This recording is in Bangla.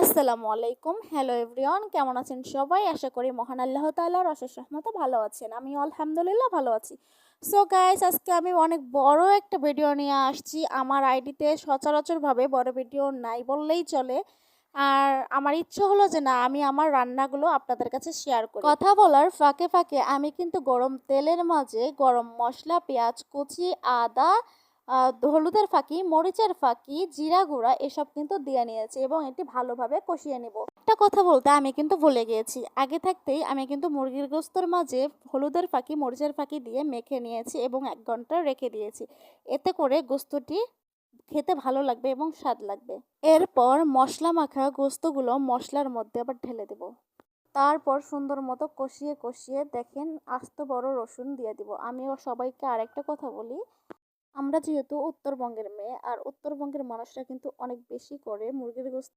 আসসালামু আলাইকুম। হ্যালো এভরিওয়ান, কেমন আছেন সবাই? আশা করি মহান আল্লাহ তাআলার অশেষ রহমতে ভালো আছেন। আমি আলহামদুলিল্লাহ ভালো আছি। সো গাইস, আজকে আমি অনেক বড় একটা ভিডিও নিয়ে আসছি। আমার আইডিতে সচরাচরভাবে বড় ভিডিও নাই বললেই চলে। আর আমার ইচ্ছে হলো যে না, আমি আমার রান্নাগুলো আপনাদের কাছে শেয়ার করি। কথা বলার ফাঁকে ফাঁকে আমি কিন্তু গরম তেলের মাঝে গরম মসলা, পেঁয়াজ কুচি, আদা, হলুদের ফাঁকি, মরিচের ফাঁকি, জিরা গুঁড়া এসব কিন্তু দিয়ে নিয়েছি এবং এটি ভালোভাবে কষিয়ে নেব। একটা কথা বলতে আমি কিন্তু ভুলে গিয়েছি, আগে থাকতেই আমি কিন্তু মুরগির গোস্তের মাঝে হলুদের ফাঁকি, মরিচের ফাঁকি দিয়ে মেখে নিয়েছি এবং 1 ঘন্টা রেখে দিয়েছি। এতে করে গোস্তটি খেতে ভালো লাগবে এবং স্বাদ লাগবে। এরপর মশলা মাখা গোস্তগুলো মশলার মধ্যে আবার ঢেলে দেব। তারপর সুন্দর মতো কষিয়ে কষিয়ে দেখেন আস্ত বড় রসুন দিয়ে দিব। আমিও সবাইকে আরেকটা কথা বলি, আমরা যেহেতু উত্তরবঙ্গের মেয়ে, আর উত্তরবঙ্গের মানুষরা কিন্তু অনেক বেশি করে মুরগির গোশত